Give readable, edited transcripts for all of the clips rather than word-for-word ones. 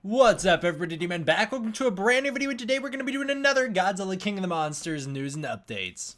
What's up, everybody? D-Man back. Welcome to a brand new video, and today we're going to be doing another Godzilla King of the Monsters news and updates.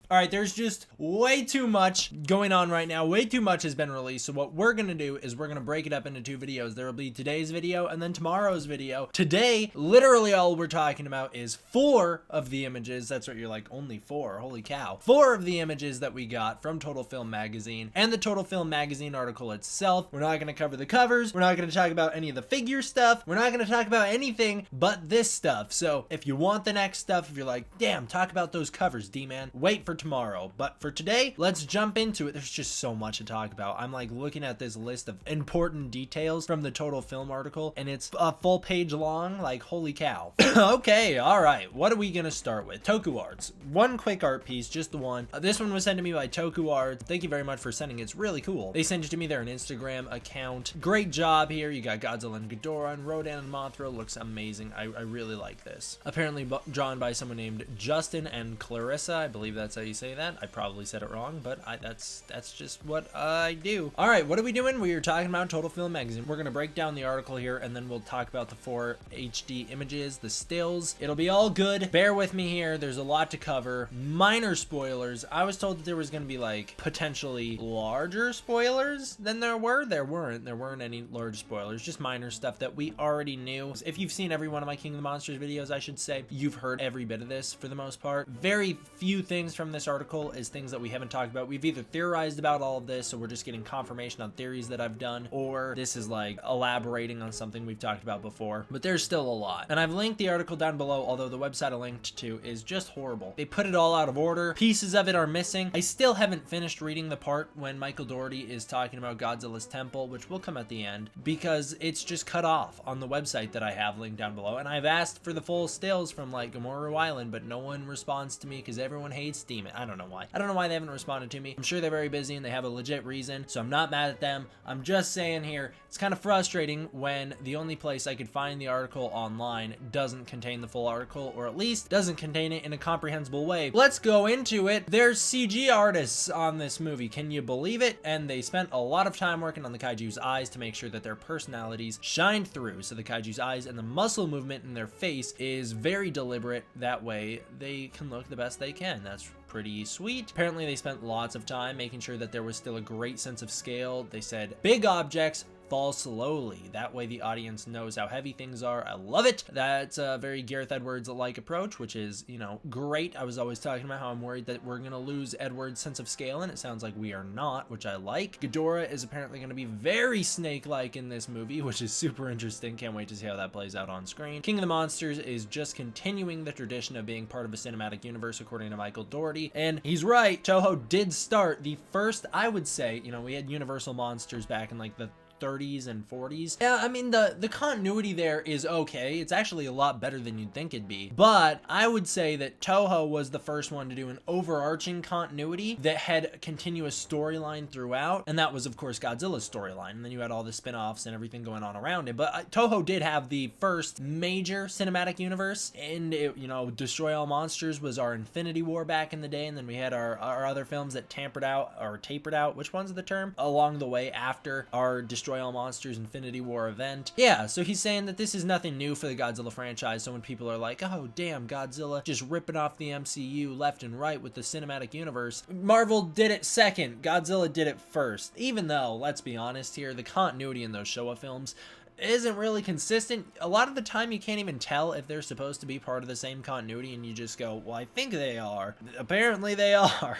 Alright, there's just way too much going on right now. Way too much has been released. So what we're going to do is we're going to break it up into two videos. There will be today's video and then tomorrow's video. Today, literally all we're talking about is 4 of the images. That's what you're like, only 4. Holy cow. 4 of the images that we got from Total Film Magazine and the Total Film Magazine article itself. We're not going to cover the covers. We're not going to talk about any of the figure stuff. We're not going to talk about anything but this stuff. So if you want the next stuff, if you're like, damn, talk about those covers, D-Man, wait for tomorrow. But for today, let's jump into it. There's just so much to talk about. I'm like looking at this list of important details from the Total Film article, and it's a full page long. Like, holy cow. Okay, all right. What are we gonna start with? Toku Arts. One quick art piece, just the one. This one was sent to me by Toku Arts. Thank you very much for sending it. It's really cool. They sent it to me. They're an Instagram account. Great job here. You got Godzilla and Ghidorah and Rodan and Mothra. Looks amazing. I really like this. Apparently drawn by someone named Justin and Clarissa. I believe that's how you say that. I probably said it wrong, but that's just what I do. All right, what are we doing? We are talking about Total Film Magazine. We're going to break down the article here, and then we'll talk about the 4 HD images, the stills. It'll be all good. Bear with me here. There's a lot to cover. Minor spoilers. I was told that there was going to be like potentially larger spoilers than there were. There weren't any large spoilers, just minor stuff that we already knew. If you've seen every one of my King of the Monsters videos, I should say, you've heard every bit of this for the most part. Very few things from this article is things that we haven't talked about. We've either theorized about all of this, so we're just getting confirmation on theories that I've done, or this is like elaborating on something we've talked about before, but there's still a lot. And I've linked the article down below, although the website I linked to is just horrible. They put it all out of order. Pieces of it are missing. I still haven't finished reading the part when Michael Dougherty is talking about Godzilla's temple, which will come at the end, because it's just cut off on the website that I have linked down below. And I've asked for the full stills from like Gamorreau Island, but no one responds to me because everyone hates Demon. I don't know why. I don't know why they haven't responded to me. I'm sure they're very busy and they have a legit reason, so I'm not mad at them. I'm just saying here, it's kind of frustrating when the only place I could find the article online doesn't contain the full article, or at least doesn't contain it in a comprehensible way. Let's go into it. There's CG artists on this movie. Can you believe it? And they spent a lot of time working on the kaiju's eyes to make sure that their personalities shined through. So the kaiju's eyes and the muscle movement in their face is very deliberate. That way they can look the best they can. That's pretty sweet. Apparently they spent lots of time making sure that there was still a great sense of scale. They said big objects fall slowly. That way the audience knows how heavy things are. I love it. That's a very Gareth Edwards-like approach, which is, you know, great. I was always talking about how I'm worried that we're gonna lose Edwards' sense of scale, and it sounds like we are not, which I like. Ghidorah is apparently gonna be very snake-like in this movie, which is super interesting. Can't wait to see how that plays out on screen. King of the Monsters is just continuing the tradition of being part of a cinematic universe, according to Michael Dougherty, and he's right. Toho did start the first, I would say, you know, we had Universal Monsters back in like the 30s and 40s. Yeah, I mean, the continuity there is okay. It's actually a lot better than you'd think it'd be. But I would say that Toho was the first one to do an overarching continuity that had a continuous storyline throughout. And that was, of course, Godzilla's storyline. And then you had all the spin-offs and everything going on around it. But Toho did have the first major cinematic universe. And, it, you know, Destroy All Monsters was our Infinity War back in the day. And then we had our other films that tapered out. Which one's the term? Along the way after our Destroy All Monsters Infinity War event. Yeah, so he's saying that this is nothing new for the Godzilla franchise. So when people are like, oh damn, Godzilla just ripping off the MCU left and right with the cinematic universe, Marvel did it second, Godzilla did it first. Even though, let's be honest here, the continuity in those Showa films isn't really consistent. A lot of the time you can't even tell if they're supposed to be part of the same continuity, and you just go, well, I think they are. Apparently they are.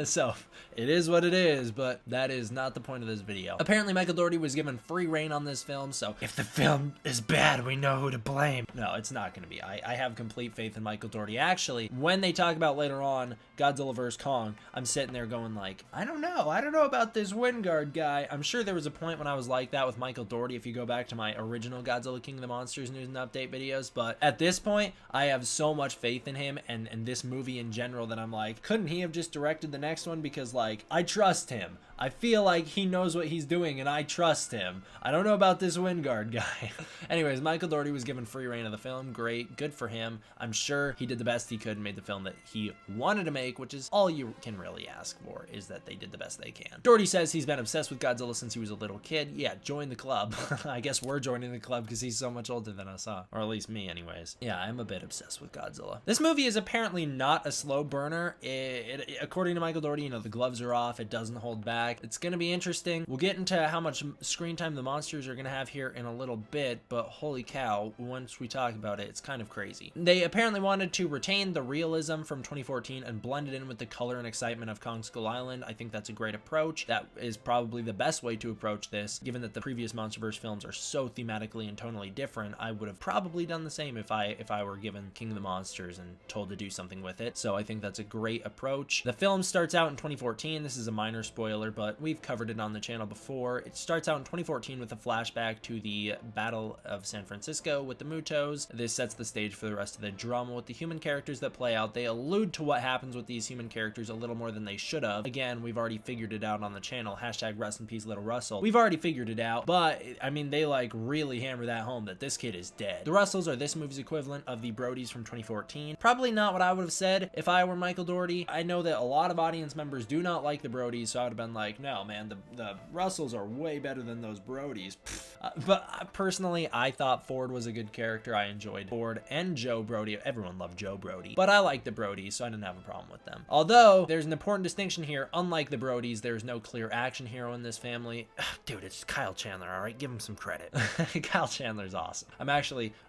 So it is what it is, but that is not the point of this video. Apparently Michael Dougherty was given free reign on this film, so if the film is bad, we know who to blame. No, it's not going to be. I have complete faith in Michael Dougherty. Actually, when they talk about later on Godzilla vs. Kong, I'm sitting there going like, I don't know about this Wingard guy. I'm sure there was a point when I was like that with Michael Dougherty. If you go back back to my original Godzilla King of the Monsters news and update videos, but at this point, I have so much faith in him and this movie in general that I'm like, couldn't he have just directed the next one? Because, like, I trust him. I feel like he knows what he's doing, and I trust him. I don't know about this Wingard guy. Anyways, Michael Dougherty was given free reign of the film. Great. Good for him. I'm sure he did the best he could and made the film that he wanted to make, which is all you can really ask for, is that they did the best they can. Dougherty says he's been obsessed with Godzilla since he was a little kid. Yeah, join the club. I guess we're joining the club because he's so much older than us, huh? Or at least me, anyways. Yeah, I'm a bit obsessed with Godzilla. This movie is apparently not a slow burner. According to Michael Dougherty, you know, the gloves are off. It doesn't hold back. It's going to be interesting. We'll get into how much screen time the monsters are going to have here in a little bit, but holy cow, once we talk about it, it's kind of crazy. They apparently wanted to retain the realism from 2014 and blend it in with the color and excitement of Kong Skull Island. I think that's a great approach. That is probably the best way to approach this, given that the previous MonsterVerse films are so thematically and tonally different. I would have probably done the same if I were given King of the Monsters and told to do something with it. So I think that's a great approach. The film starts out in 2014. This is a minor spoiler, but we've covered it on the channel before. It starts out in 2014 with a flashback to the Battle of San Francisco with the Mutos. This sets the stage for the rest of the drama with the human characters that play out. They allude to what happens with these human characters a little more than they should have. Again, we've already figured it out on the channel. Hashtag rest in peace, Little Russell. We've already figured it out, but I mean, they like really hammer that home that this kid is dead. The Russells are this movie's equivalent of the Brodies from 2014. Probably not what I would have said if I were Michael Dougherty. I know that a lot of audience members do not like the Brodies, so I would have been like, no, man, the Russells are way better than those Brodies. But personally, I thought Ford was a good character. I enjoyed Ford and Joe Brody. Everyone loved Joe Brody, but I liked the Brodies, so I didn't have a problem with them. Although, there's an important distinction here. Unlike the Brodies, there's no clear action hero in this family. Dude, it's Kyle Chandler, all right? Give him some credit. Kyle Chandler's awesome.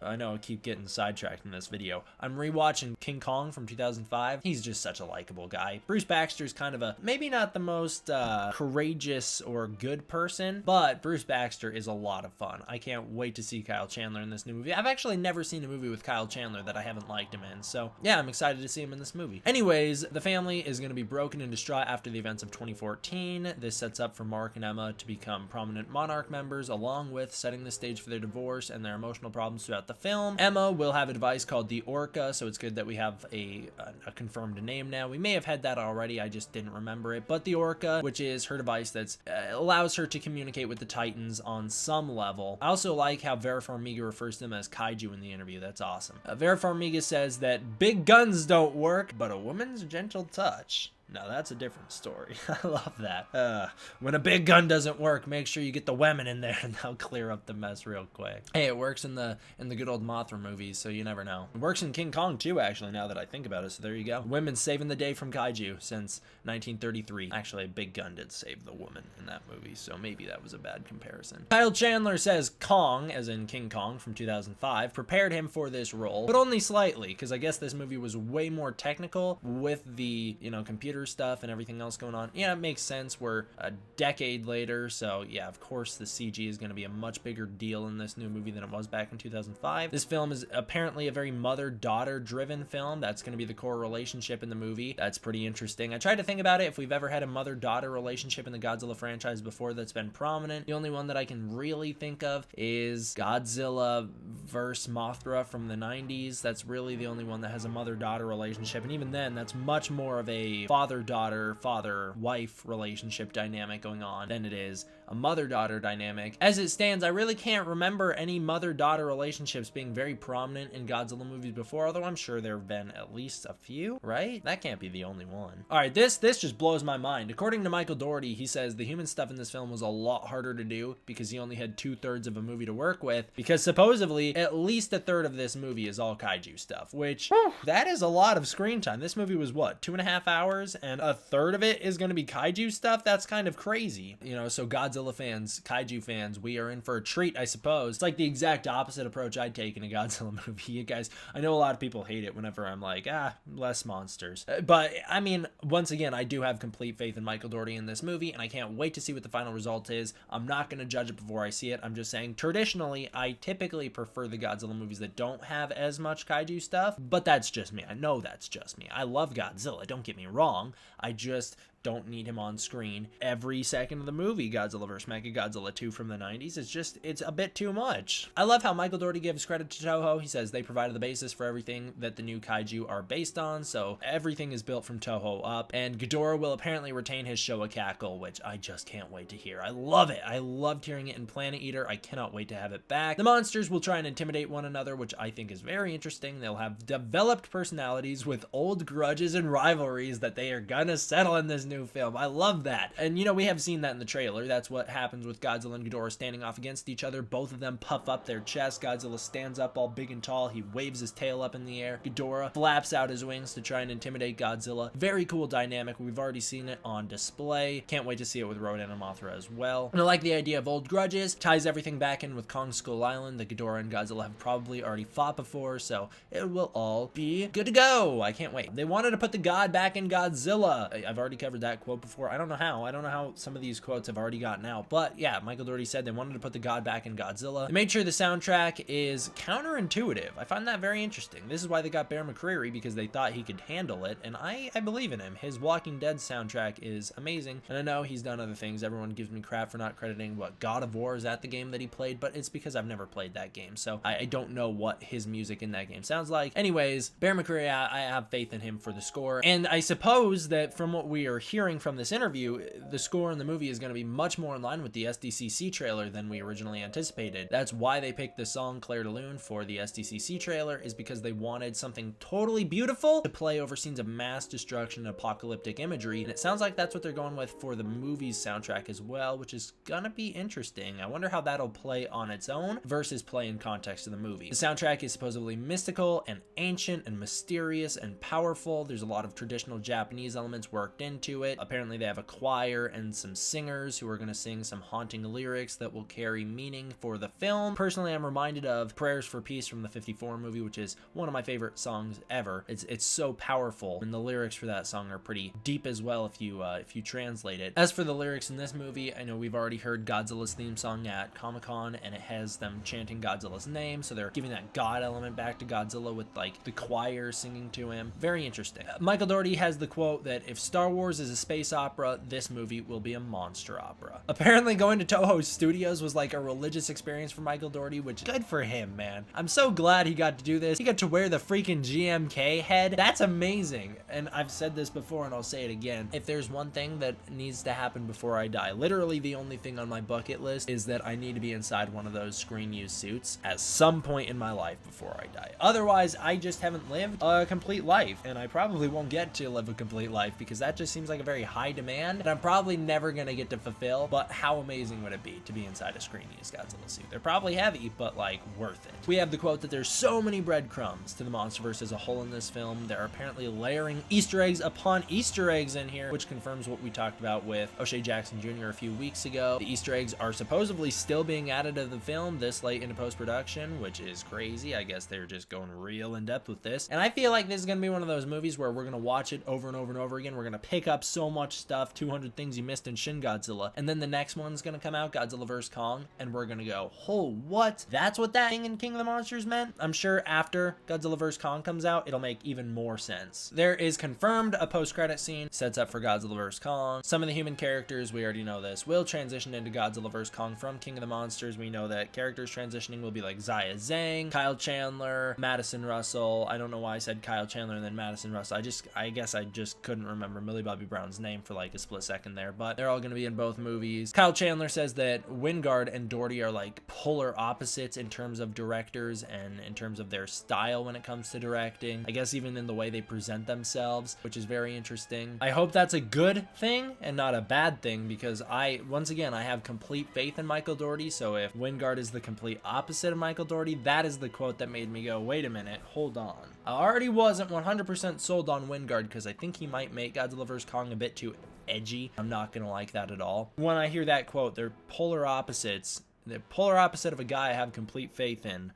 I know I keep getting sidetracked in this video. I'm rewatching King Kong from 2005. He's just such a likable guy. Bruce Baxter's kind of maybe not the most courageous or good person, but Bruce Baxter is a lot of fun. I can't wait to see Kyle Chandler in this new movie. I've actually never seen a movie with Kyle Chandler that I haven't liked him in, so yeah, I'm excited to see him in this movie. Anyways, the family is going to be broken and distraught after the events of 2014. This sets up for Mark and Emma to become prominent Monarch members, along with setting the stage for their divorce and their emotional problems throughout the film. Emma will have a device called the Orca, so it's good that we have a confirmed name now. We may have had that already, I just didn't remember it, but the Orca, which is her device that allows her to communicate with the Titans on some level. I also like how Vera Farmiga refers to them as kaiju in the interview. That's awesome. Vera Farmiga says that big guns don't work, but a woman's gentle touch. Now that's a different story. I love that. When a big gun doesn't work, make sure you get the women in there and they'll clear up the mess real quick. Hey, it works in the good old Mothra movies, so you never know. It works in King Kong too, actually, now that I think about it, so there you go. Women saving the day from kaiju since 1933. Actually, a big gun did save the woman in that movie, so maybe that was a bad comparison. Kyle Chandler says Kong, as in King Kong from 2005, prepared him for this role, but only slightly, because I guess this movie was way more technical with the, computer stuff and everything else going on. Yeah, it makes sense. We're a decade later, so yeah, of course the CG is going to be a much bigger deal in this new movie than it was back in 2005. This film is apparently a very mother-daughter driven film. That's going to be the core relationship in the movie. That's pretty interesting. I tried to think about it, if we've ever had a mother-daughter relationship in the Godzilla franchise before that's been prominent. The only one that I can really think of is Godzilla vs. Mothra from the 90s. That's really the only one that has a mother-daughter relationship, and even then, that's much more of a father-daughter, father-wife relationship dynamic going on than it is a mother-daughter dynamic. As it stands, I really can't remember any mother-daughter relationships being very prominent in Godzilla movies before, although I'm sure there have been at least a few, right? That can't be the only one. All right, this just blows my mind. According to Michael Dougherty, he says the human stuff in this film was a lot harder to do because he only had 2/3 of a movie to work with, because supposedly at least a third of this movie is all kaiju stuff, which that is a lot of screen time. This movie was what, 2.5 hours, and a third of it is going to be kaiju stuff? That's kind of crazy. So Godzilla fans, kaiju fans, we are in for a treat, I suppose. It's like the exact opposite approach I'd take in a Godzilla movie. You guys, I know a lot of people hate it whenever I'm like, less monsters. But I mean, once again, I do have complete faith in Michael Dougherty in this movie, and I can't wait to see what the final result is. I'm not going to judge it before I see it. I'm just saying, traditionally, I typically prefer the Godzilla movies that don't have as much kaiju stuff, but that's just me. I know that's just me. I love Godzilla, don't get me wrong. I just don't need him on screen every second of the movie. Godzilla vs. Mechagodzilla 2 from the 90s. It's a bit too much. I love how Michael Dougherty gives credit to Toho. He says they provided the basis for everything that the new kaiju are based on, so everything is built from Toho up. And Ghidorah will apparently retain his Showa cackle, which I just can't wait to hear. I love it. I loved hearing it in Planet Eater. I cannot wait to have it back. The monsters will try and intimidate one another, which I think is very interesting. They'll have developed personalities with old grudges and rivalries that they are gonna settle in this new film. I love that. And you know, we have seen that in the trailer. That's what happens with Godzilla and Ghidorah standing off against each other. Both of them puff up their chest. Godzilla stands up all big and tall. He waves his tail up in the air. Ghidorah flaps out his wings to try and intimidate Godzilla. Very cool dynamic. We've already seen it on display. Can't wait to see it with Rodan and Mothra as well. And I like the idea of old grudges. Ties everything back in with Kong Skull Island that Ghidorah and Godzilla have probably already fought before, so it will all be good to go. I can't wait. They wanted to put the god back in Godzilla. I've already covered that quote before. I don't know how some of these quotes have already gotten out, but yeah, Michael Dougherty said they wanted to put the god back in Godzilla. They made sure the soundtrack is counterintuitive. I find that very interesting. This is why they got Bear McCreary, because they thought he could handle it, and I believe in him. His Walking Dead soundtrack is amazing, and I know he's done other things. Everyone gives me crap for not crediting what God of War is at the game that he played, but it's because I've never played that game, so I don't know what his music in that game sounds like. Anyways, Bear McCreary, I have faith in him for the score, and I suppose that from what we are hearing from this interview, the score in the movie is going to be much more in line with the SDCC trailer than we originally anticipated. That's why they picked the song Claire de Lune for the SDCC trailer, is because they wanted something totally beautiful to play over scenes of mass destruction and apocalyptic imagery, and it sounds like that's what they're going with for the movie's soundtrack as well, which is gonna be interesting. I wonder how that'll play on its own versus play in context of the movie. The soundtrack is supposedly mystical and ancient and mysterious and powerful. There's a lot of traditional Japanese elements worked into it. Apparently they have a choir and some singers who are going to sing some haunting lyrics that will carry meaning for the film. Personally, I'm reminded of Prayers for Peace from the 54 movie, which is one of my favorite songs ever. It's so powerful, and the lyrics for that song are pretty deep as well if you translate it. As for the lyrics in this movie, I know we've already heard Godzilla's theme song at Comic-Con, and it has them chanting Godzilla's name, so they're giving that god element back to Godzilla with like the choir singing to him. Very interesting. Michael Dougherty has the quote that if Star Wars is a space opera, this movie will be a monster opera. Apparently going to Toho Studios was like a religious experience for Michael Dougherty, which good for him, man. I'm so glad he got to do this. He got to wear the freaking GMK head. That's amazing. And I've said this before and I'll say it again. If there's one thing that needs to happen before I die, literally the only thing on my bucket list is that I need to be inside one of those screen use suits at some point in my life before I die. Otherwise, I just haven't lived a complete life, and I probably won't get to live a complete life because that just seems like a very high demand that I'm probably never gonna get to fulfill. But how amazing would it be to be inside a screen use Godzilla suit? They're probably heavy, but like worth it. We have the quote that there's so many breadcrumbs to the MonsterVerse as a whole in this film. They're apparently layering Easter eggs upon Easter eggs in here, which confirms what we talked about with O'Shea Jackson Jr. a few weeks ago. The Easter eggs are supposedly still being added to the film this late into post-production, which is crazy. I guess they're just going real in depth with this. And I feel like this is gonna be one of those movies where we're gonna watch it over and over and over again. We're gonna pick up so much stuff, 200 things you missed in Shin Godzilla, and then the next one's gonna come out, Godzilla vs. Kong, and we're gonna go, oh, what? That's what that thing in King of the Monsters meant? I'm sure after Godzilla vs. Kong comes out, it'll make even more sense. There is confirmed a post-credit scene, sets up for Godzilla vs. Kong. Some of the human characters, we already know this, will transition into Godzilla vs. Kong from King of the Monsters. We know that characters transitioning will be like Zaya Zhang, Kyle Chandler, Madison Russell. I don't know why I said Kyle Chandler and then Madison Russell. I guess I just couldn't remember Millie Bobby Brown's name for like a split second there, but they're all going to be in both movies. Kyle Chandler says that Wingard and Dougherty are like polar opposites in terms of directors and in terms of their style when it comes to directing. I guess even in the way they present themselves, which is very interesting. I hope that's a good thing and not a bad thing, because once again, I have complete faith in Michael Dougherty, so if Wingard is the complete opposite of Michael Dougherty, that is the quote that made me go, wait a minute, hold on. I already wasn't 100% sold on Wingard because I think he might make Godzilla vs. Kong a bit too edgy. I'm not gonna like that at all. When I hear that quote, they're polar opposites. The polar opposite of a guy I have complete faith in.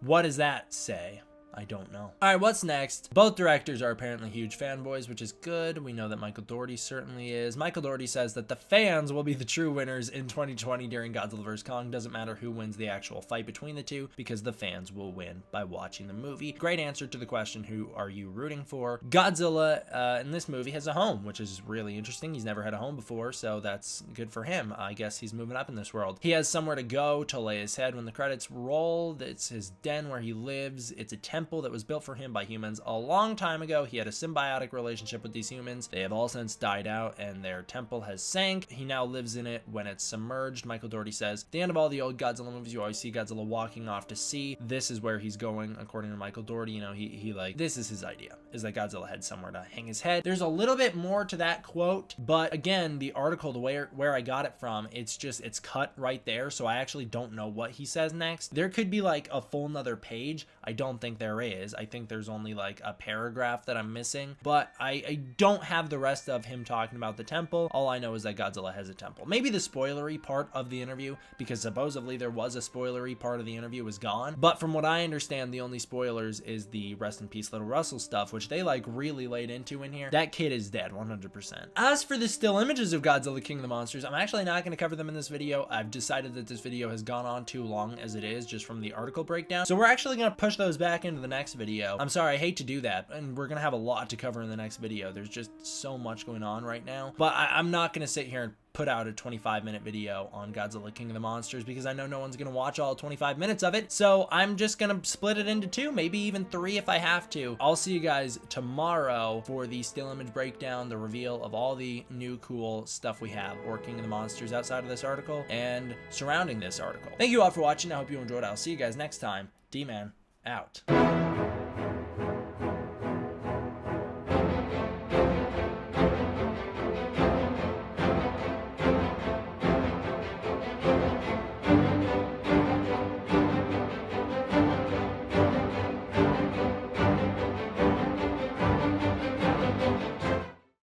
What does that say? I don't know. All right, what's next? Both directors are apparently huge fanboys, which is good. We know that Michael Dougherty certainly is. Michael Dougherty says that the fans will be the true winners in 2020 during Godzilla vs. Kong. Doesn't matter who wins the actual fight between the two, because the fans will win by watching the movie. Great answer to the question, who are you rooting for? Godzilla in this movie has a home, which is really interesting. He's never had a home before, so that's good for him. I guess he's moving up in this world. He has somewhere to go to lay his head when the credits roll. It's his den where he lives. It's a temple that was built for him by humans a long time ago. He had a symbiotic relationship with these humans. They have all since died out, and their temple has sank. He now lives in it when it's submerged. Michael Dougherty says, at the end of all the old Godzilla movies, you always see Godzilla walking off to sea. This is where he's going, according to Michael Dougherty. You know, he like, this is his idea, is that Godzilla had somewhere to hang his head. There's a little bit more to that quote, but again, the article, the where I got it from, it's cut right there, so I actually don't know what he says next. There could be like a full nother page. I don't think there is. I think there's only like a paragraph that I'm missing, but I don't have the rest of him talking about the temple. All I know is that Godzilla has a temple. Maybe the spoilery part of the interview, because supposedly there was a spoilery part of the interview, was gone. But from what I understand, the only spoilers is the rest in peace Little Russell stuff, which they like really laid into in here. That kid is dead 100%. As for the still images of Godzilla King of the Monsters, I'm actually not going to cover them in this video. I've decided that this video has gone on too long as it is, just from the article breakdown. So we're actually going to push those back into the next video. I'm sorry, I hate to do that, and we're going to have a lot to cover in the next video. There's just so much going on right now. But I'm not going to sit here and put out a 25-minute video on Godzilla King of the Monsters, because I know no one's gonna watch all 25 minutes of it. So I'm just gonna split it into 2, maybe even 3 if I have to. I'll see you guys tomorrow for the still image breakdown, the reveal of all the new cool stuff we have for King of the Monsters outside of this article and surrounding this article. Thank you all for watching. I hope you enjoyed. I'll see you guys next time. D-Man out.